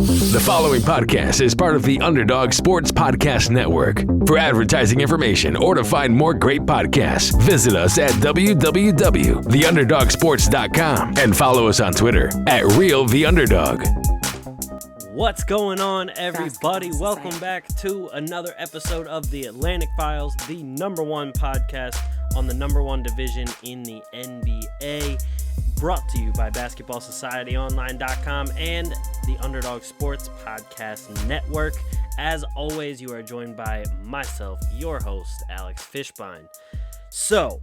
The following podcast is part of the Underdog Sports Podcast Network. For advertising information or to find more great podcasts, visit us at www.theunderdogsports.com and follow us on Twitter at RealTheUnderdog. What's going on, everybody? Welcome back to another episode of The Atlantic Files, the number one podcast on the number one division in the NBA. Brought to you by BasketballSocietyOnline.com and the Underdog Sports Podcast Network. As always, you are joined by myself, your host, Alex Fishbein. So,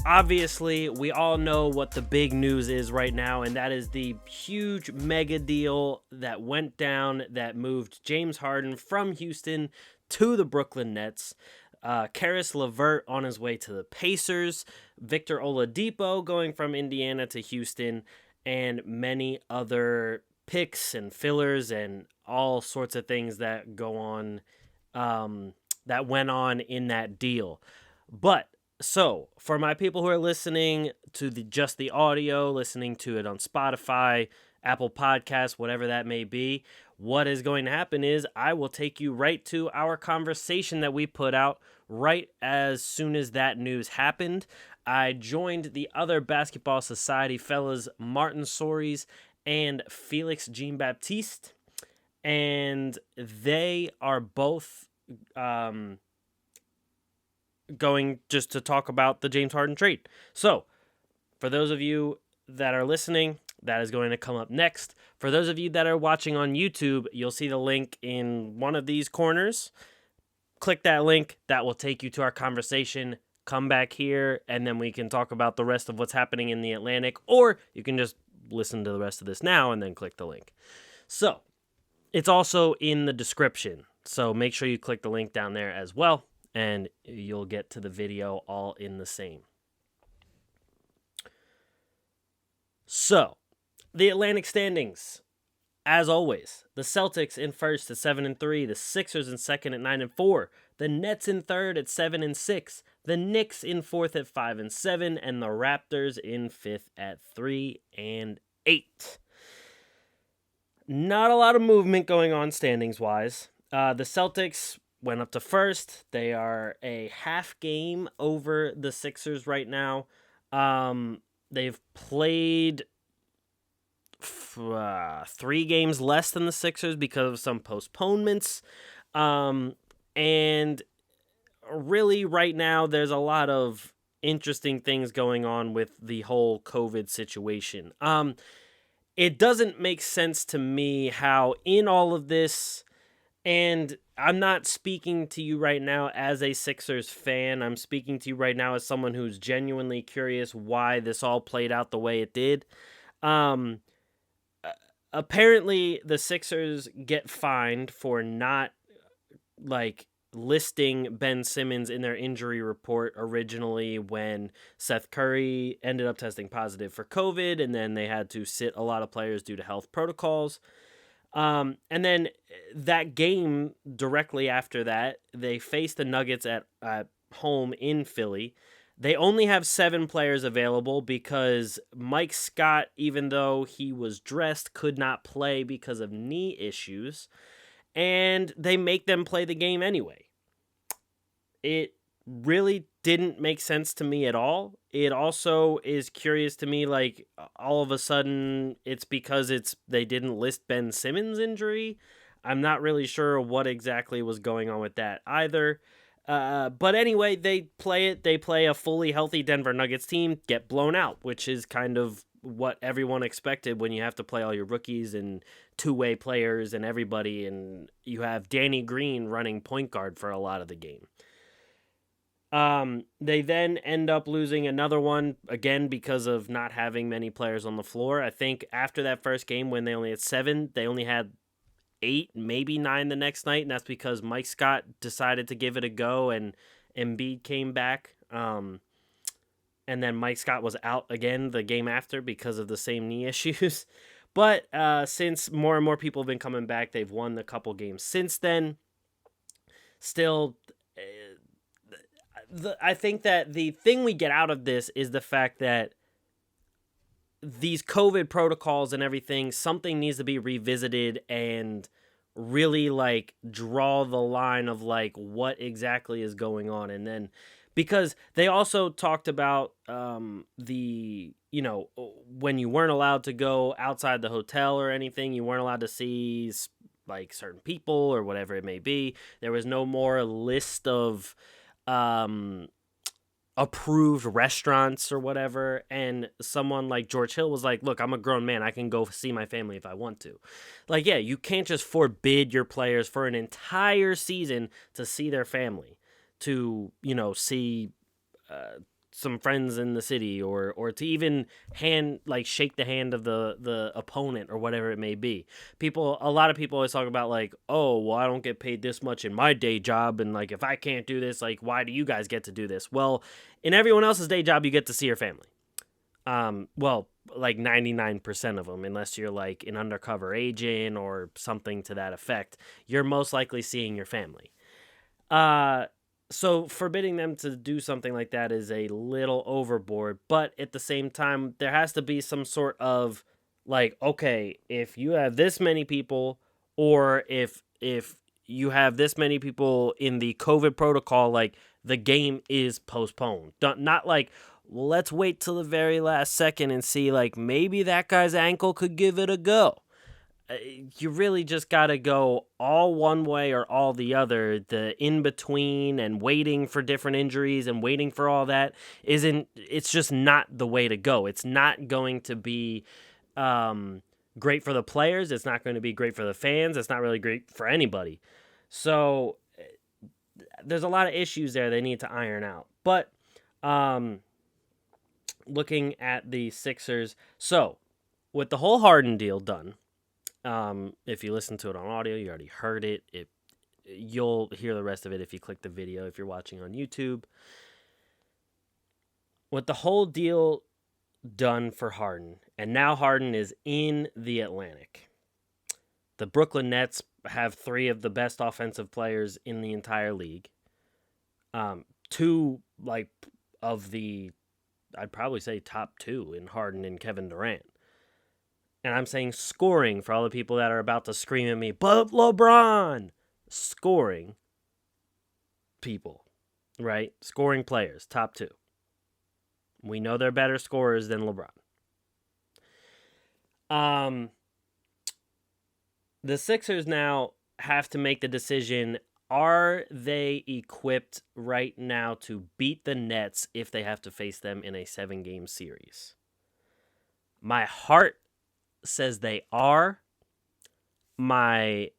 obviously, we all know what the big news is right now, and that is the huge mega deal that went down that moved James Harden from Houston to the Brooklyn Nets. Caris LeVert on his way to the Pacers, Victor Oladipo going from Indiana to Houston, and many other picks and fillers and all sorts of things that go on, that went on in that deal. But, so, for my people who are listening to just the audio, listening to it on Spotify, Apple Podcasts, whatever that may be, what is going to happen is I will take you right to our conversation that we put out right as soon as that news happened. I joined the other Basketball Society fellas, Martin Soares and Felix Jean-Baptiste, and they are both going just to talk about the James Harden trade. So, for those of you that are listening, that is going to come up next. For those of you that are watching on YouTube, you'll see the link in one of these corners. Click that link. That will take you to our conversation. Come back here, and then we can talk about the rest of what's happening in the Atlantic, or you can just listen to the rest of this now and then click the link. So, it's also in the description, so make sure you click the link down there as well, and you'll get to the video all in the same. So, the Atlantic standings, as always, the Celtics in first at 7-3, the Sixers in second at 9-4, the Nets in third at 7-6, the Knicks in fourth at 5-7, and the Raptors in fifth at 3-8. Not a lot of movement going on standings-wise. The Celtics went up to first. They are a half game over the Sixers right now. They've played 3 games less than the Sixers because of some postponements. And really right now there's a lot of interesting things going on with the whole COVID situation. It doesn't make sense to me how in all of this, and I'm not speaking to you right now as a Sixers fan. I'm speaking to you right now as someone who's genuinely curious why this all played out the way it did. Apparently, the Sixers get fined for not, listing Ben Simmons in their injury report originally when Seth Curry ended up testing positive for COVID, and then they had to sit a lot of players due to health protocols. And then that game, directly after that, they faced the Nuggets at home in Philly. They only have 7 players available because Mike Scott, even though he was dressed, could not play because of knee issues. And they make them play the game anyway. It really didn't make sense to me at all. It also is curious to me, all of a sudden, it's because they didn't list Ben Simmons' injury. I'm not really sure what exactly was going on with that either. But anyway, they play it. They play a fully healthy Denver Nuggets team, get blown out, which is kind of what everyone expected when you have to play all your rookies and two-way players and everybody, and you have Danny Green running point guard for a lot of the game. They then end up losing another one, again, because of not having many players on the floor. I think after that first game, when they only had 7, they only had 8, maybe 9 the next night, and that's because Mike Scott decided to give it a go, and Embiid came back. And then Mike Scott was out again the game after because of the same knee issues. But since more and more people have been coming back, they've won a couple games since then. Still, I think that the thing we get out of this is the fact that these COVID protocols and everything, something needs to be revisited and really like draw the line of like what exactly is going on. And then because they also talked about when you weren't allowed to go outside the hotel or anything, you weren't allowed to see like certain people or whatever it may be. There was no more list of approved restaurants or whatever, and someone like George Hill was like, look, I'm a grown man, I can go see my family if I want to. Like, yeah, you can't just forbid your players for an entire season to see their family, to see some friends in the city, or to even shake the hand of the opponent or whatever it may be. A lot of people always talk about like, oh, well, I don't get paid this much in my day job, and like if I can't do this, like why do you guys get to do this? Well, in everyone else's day job, you get to see your family. Well, like 99% of them, unless you're like an undercover agent or something to that effect, you're most likely seeing your family. So forbidding them to do something like that is a little overboard, but at the same time, there has to be some sort of like, okay, if you have this many people, or if you have this many people in the COVID protocol, like the game is postponed. Not like, well, let's wait till the very last second and see, like maybe that guy's ankle could give it a go. You really just got to go all one way or all the other. The in-between and waiting for different injuries and waiting for all that it's just not the way to go. It's not going to be great for the players. It's not going to be great for the fans. It's not really great for anybody. So there's a lot of issues there they need to iron out. But looking at the Sixers, so with the whole Harden deal done, if you listen to it on audio, you already heard it. You'll hear the rest of it if you click the video, if you're watching on YouTube. With the whole deal done for Harden, and now Harden is in the Atlantic. The Brooklyn Nets have 3 of the best offensive players in the entire league. 2 of the, I'd probably say top 2 in Harden and Kevin Durant. And I'm saying scoring for all the people that are about to scream at me, but LeBron! Scoring people, right? Scoring players, top 2. We know they're better scorers than LeBron. The Sixers now have to make the decision, are they equipped right now to beat the Nets if they have to face them in a 7-game series? My heart says they are. My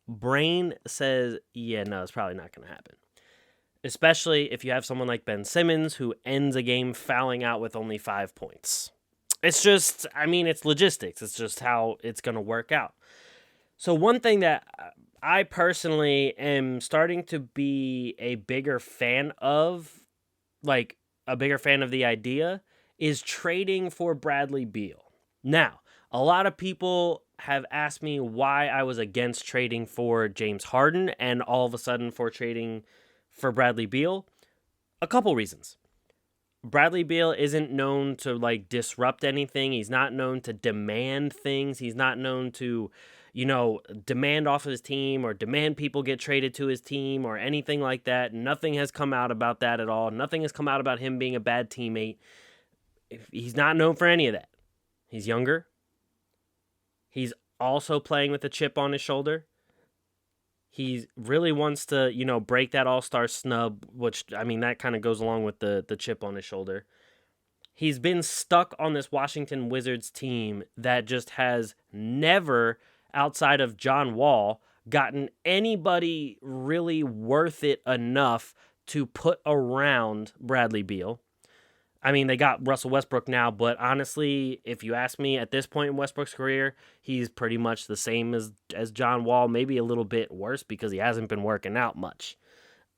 brain says, yeah, no, it's probably not going to happen. Especially if you have someone like Ben Simmons who ends a game fouling out with only 5 points. It's just, it's logistics. It's just how it's going to work out. So one thing that I personally am starting to be a bigger fan of, the idea, is trading for Bradley Beal. Now, a lot of people have asked me why I was against trading for James Harden and all of a sudden for trading for Bradley Beal. A couple reasons. Bradley Beal isn't known to disrupt anything. He's not known to demand things. He's not known to, demand off of his team or demand people get traded to his team or anything like that. Nothing has come out about that at all. Nothing has come out about him being a bad teammate. He's not known for any of that. He's younger. He's also playing with a chip on his shoulder. He really wants to, break that all-star snub, which, that kind of goes along with the chip on his shoulder. He's been stuck on this Washington Wizards team that just has never, outside of John Wall, gotten anybody really worth it enough to put around Bradley Beal. They got Russell Westbrook now, but honestly, if you ask me at this point in Westbrook's career, he's pretty much the same as John Wall, maybe a little bit worse because he hasn't been working out much.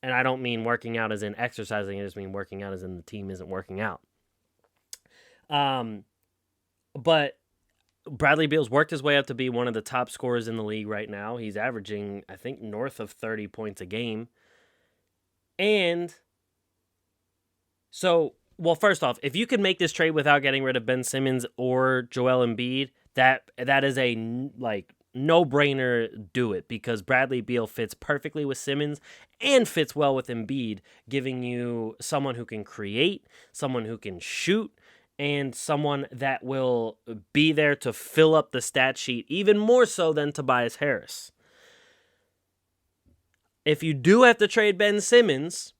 And I don't mean working out as in exercising, I just mean working out as in the team isn't working out. But Bradley Beal's worked his way up to be one of the top scorers in the league right now. He's averaging, I think, north of 30 points a game. And so Well, first off, if you could make this trade without getting rid of Ben Simmons or Joel Embiid, that is a no-brainer. Do it, because Bradley Beal fits perfectly with Simmons and fits well with Embiid, giving you someone who can create, someone who can shoot, and someone that will be there to fill up the stat sheet even more so than Tobias Harris. If you do have to trade Ben Simmons,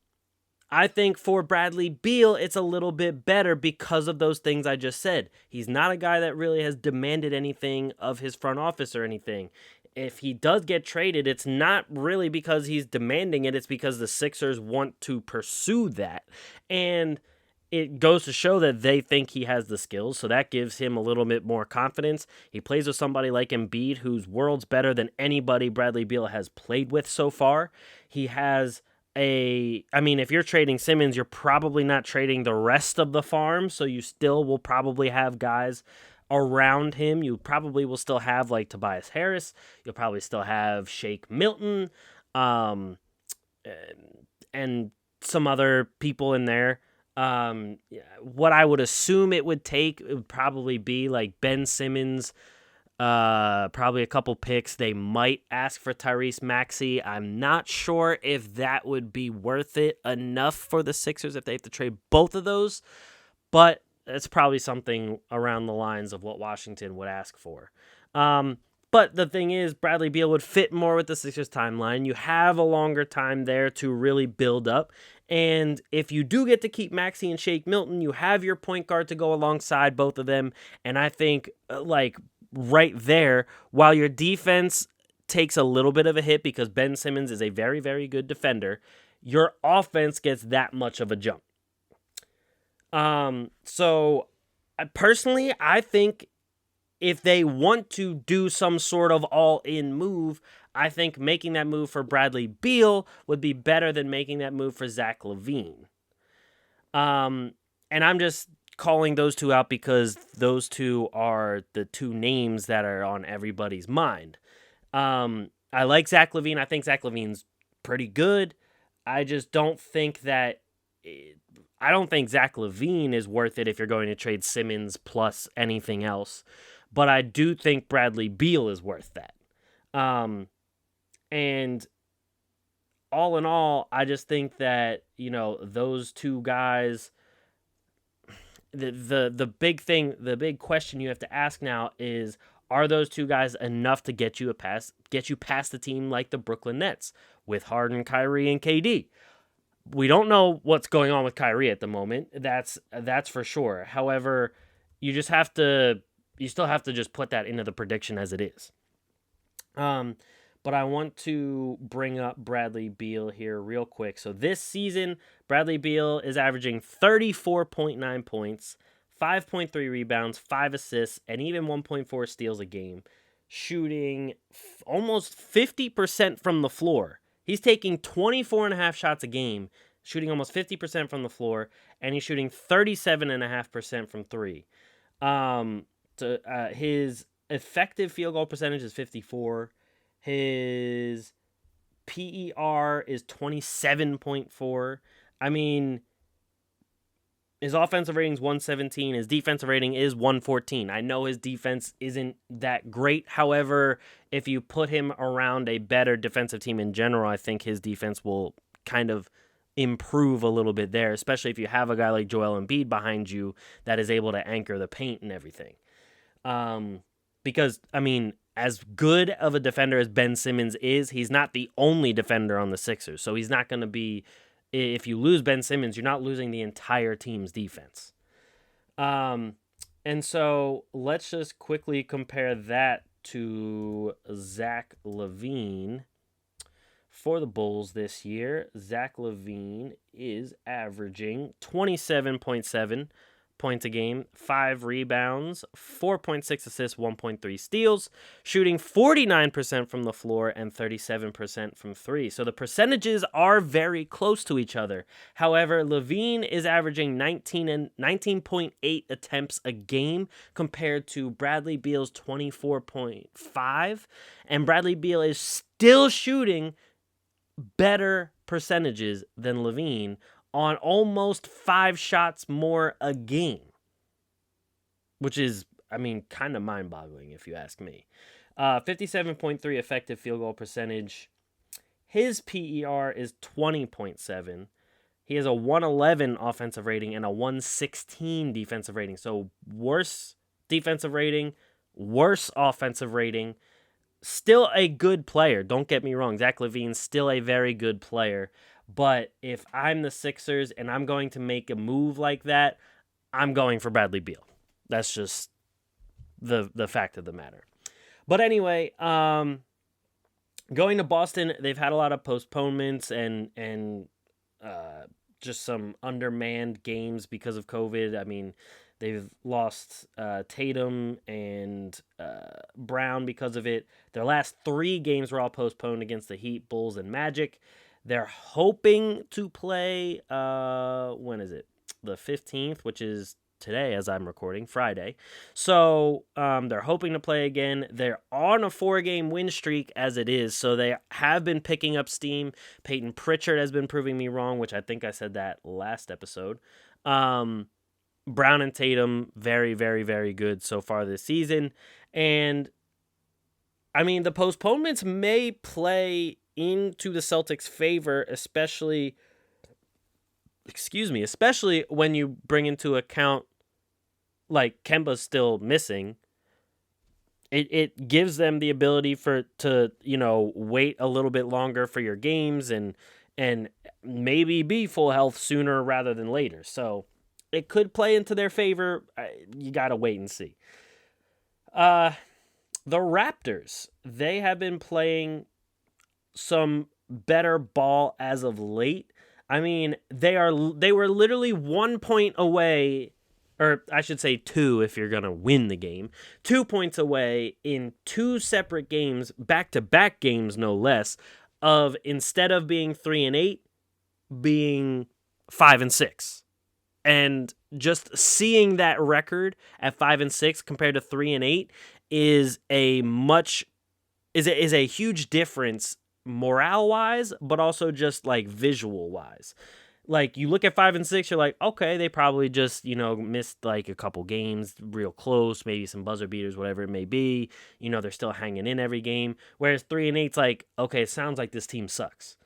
I think for Bradley Beal, it's a little bit better because of those things I just said. He's not a guy that really has demanded anything of his front office or anything. If he does get traded, it's not really because he's demanding it. It's because the Sixers want to pursue that. And it goes to show that they think he has the skills, so that gives him a little bit more confidence. He plays with somebody like Embiid, who's worlds better than anybody Bradley Beal has played with so far. He has if you're trading Simmons, you're probably not trading the rest of the farm, so you still will probably have guys around him. You probably will still have like Tobias Harris. You'll probably still have Shake Milton, and some other people in there. What I would assume it would probably be like Ben Simmons, probably a couple picks. They might ask for Tyrese Maxey. I'm not sure if that would be worth it enough for the Sixers if they have to trade both of those, but it's probably something around the lines of what Washington would ask for. But the thing is, Bradley Beal would fit more with the Sixers timeline. You have a longer time there to really build up. And if you do get to keep Maxey and Shake Milton, you have your point guard to go alongside both of them. And I think, right there, while your defense takes a little bit of a hit because Ben Simmons is a very, very good defender, your offense gets that much of a jump. Personally, I think if they want to do some sort of all-in move, I think making that move for Bradley Beal would be better than making that move for Zach LaVine. And I'm just calling those two out because those two are the two names that are on everybody's mind. I like Zach LaVine. I think Zach LaVine's pretty good. I just don't think that... I don't think Zach LaVine is worth it if you're going to trade Simmons plus anything else. But I do think Bradley Beal is worth that. And all in all, I just think that, those two guys, the big question you have to ask now is, are those two guys enough to get you past the team like the Brooklyn Nets with Harden, Kyrie, and KD? We don't know what's going on with Kyrie at the moment. That's for sure. However, you still have to just put that into the prediction as it is. But I want to bring up Bradley Beal here real quick. So this season, Bradley Beal is averaging 34.9 points, 5.3 rebounds, 5 assists, and even 1.4 steals a game, shooting almost 50% from the floor. He's taking 24.5 shots a game, shooting almost 50% from the floor, and he's shooting 37.5% from three. His effective field goal percentage is 54. His PER is 27.4. I mean, his offensive rating is 117. His defensive rating is 114. I know his defense isn't that great. However, if you put him around a better defensive team in general, I think his defense will kind of improve a little bit there, especially if you have a guy like Joel Embiid behind you that is able to anchor the paint and everything. Because, as good of a defender as Ben Simmons is, he's not the only defender on the Sixers. So he's not going to be, if you lose Ben Simmons, you're not losing the entire team's defense. And so let's just quickly compare that to Zach LaVine. For the Bulls this year, Zach LaVine is averaging 27.7 points a game, 5 rebounds, 4.6 assists, 1.3 steals, shooting 49% from the floor and 37% from three. So the percentages are very close to each other. However, LaVine is averaging 19.8 attempts a game compared to Bradley Beal's 24.5, and Bradley Beal is still shooting better percentages than LaVine on almost 5 shots more a game, which is, kind of mind-boggling if you ask me. 57.3 effective field goal percentage. His PER is 20.7. He has a 111 offensive rating and a 116 defensive rating. So worse defensive rating, worse offensive rating. Still a good player. Don't get me wrong. Zach LaVine's still a very good player. But if I'm the Sixers and I'm going to make a move like that, I'm going for Bradley Beal. That's just the fact of the matter. But anyway, going to Boston, they've had a lot of postponements and just some undermanned games because of COVID. They've lost Tatum and Brown because of it. Their last 3 games were all postponed against the Heat, Bulls, and Magic. They're hoping to play, when is it? The 15th, which is today as I'm recording, Friday. So they're hoping to play again. They're on a 4-game win streak as it is, so they have been picking up steam. Peyton Pritchard has been proving me wrong, which I think I said that last episode. Brown and Tatum, very, very, very good so far this season. And, the postponements may play into the Celtics' favor, especially when you bring into account, like, Kemba's still missing. It gives them the ability to wait a little bit longer for your games and maybe be full health sooner rather than later. So it could play into their favor. You got to wait and see. The Raptors, they have been playing some better ball as of late. They were literally 1 point away, or I should say 2 if you're going to win the game. 2 points away in 2 separate games, back-to-back games no less, of instead of being 3-8, being 5-6. And just seeing that record at 5-6 compared to 3-8 is a huge difference morale-wise, but also just like visual-wise. Like, you look at 5-6, you're like, okay, they probably just, missed like a couple games real close, maybe some buzzer beaters, whatever it may be. They're still hanging in every game. Whereas 3-8's like, okay, it sounds like this team sucks.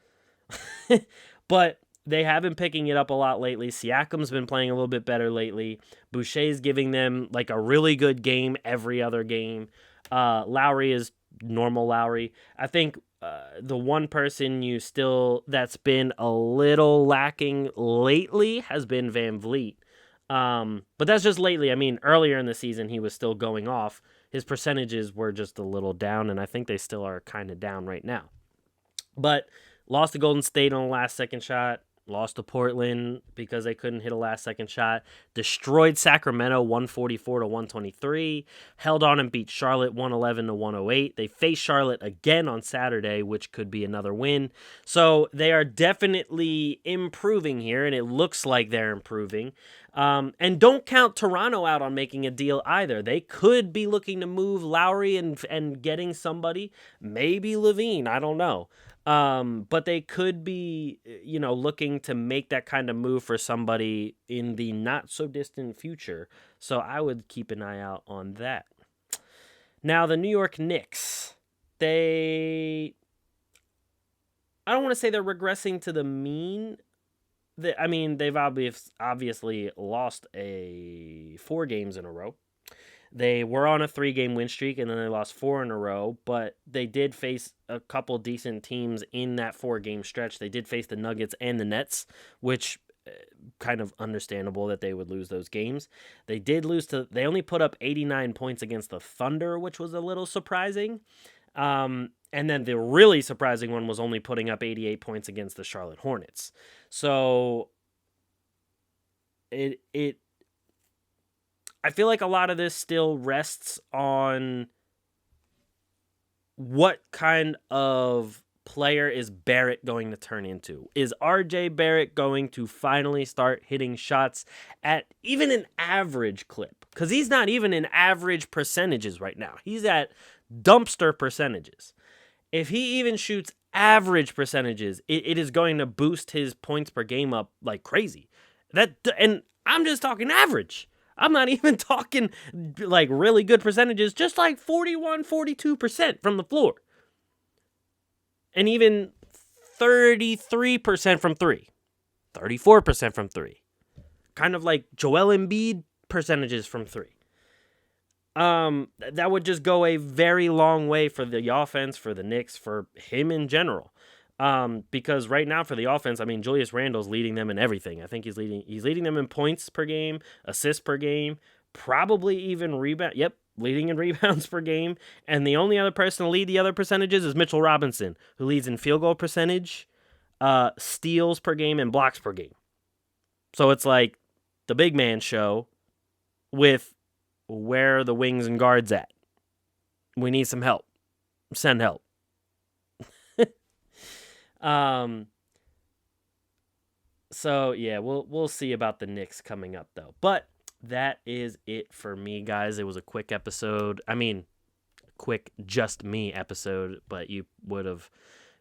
But they have been picking it up a lot lately. Siakam's been playing a little bit better lately. Boucher's giving them like a really good game every other game. Lowry is normal Lowry. I think the one person that's been a little lacking lately has been Van Vliet. But that's just lately. Earlier in the season, he was still going off. His percentages were just a little down, and I think they still are kind of down right now. But lost to Golden State on the last second shot. Lost to Portland because they couldn't hit a last-second shot. Destroyed Sacramento 144-123. Held on and beat Charlotte 111-108. They face Charlotte again on Saturday, which could be another win. So they are definitely improving here, and it looks like they're improving. And don't count Toronto out on making a deal either. They could be looking to move Lowry and getting somebody. Maybe LaVine. I don't know. But they could be, looking to make that kind of move for somebody in the not so distant future. So I would keep an eye out on that. Now, the New York Knicks, I don't want to say they're regressing to the mean. They've obviously lost 4 games in a row. They were on a 3-game win streak, and then they lost 4 in a row, but they did face a couple decent teams in that 4-game stretch. They did face the Nuggets and the Nets, which kind of understandable that they would lose those games. They only put up 89 points against the Thunder, which was a little surprising. And then the really surprising one was only putting up 88 points against the Charlotte Hornets. So I feel like a lot of this still rests on what kind of player is Barrett going to turn into. Is RJ Barrett going to finally start hitting shots at even an average clip? Because he's not even in average percentages right now. He's at dumpster percentages. If he even shoots average percentages, it is going to boost his points per game up like crazy. And I'm just talking average. I'm not even talking like really good percentages, just like 41, 42% from the floor. And even 33% from three, 34% from three. Kind of like Joel Embiid percentages from three. That would just go a very long way for the offense, for the Knicks, for him in general. Because right now for the offense, I mean, Julius Randle's leading them in everything. I think he's leading them in points per game, assists per game, probably even rebound. Yep, leading in rebounds per game. And the only other person to lead the other percentages is Mitchell Robinson, who leads in field goal percentage, steals per game, and blocks per game. So it's like the big man show with where are the wings and guards at? We need some help. Send help. So yeah, we'll see about the Knicks coming up though. But that is it for me, guys. It was a quick episode. I mean, quick just me episode, but you would have,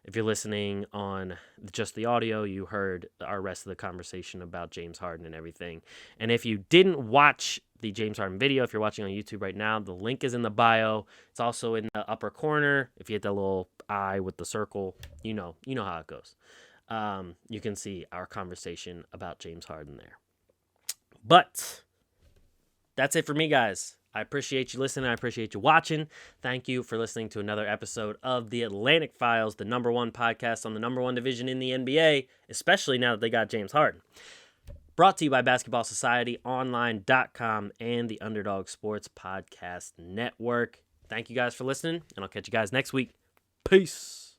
if you're listening on just the audio, you heard our rest of the conversation about James Harden and everything. And if you didn't watch the James Harden video, if you're watching on YouTube right now, the link is in the bio. It's also in the upper corner. If you hit that little eye with the circle, you know how it goes. You can see our conversation about James Harden there. But that's it for me, guys. I appreciate you listening. I appreciate you watching. Thank you for listening to another episode of The Atlantic Files, the number one podcast on the number one division in the NBA, especially now that they got James Harden. Brought to you by BasketballSocietyOnline.com and the Underdog Sports Podcast Network. Thank you guys for listening, and I'll catch you guys next week. Peace.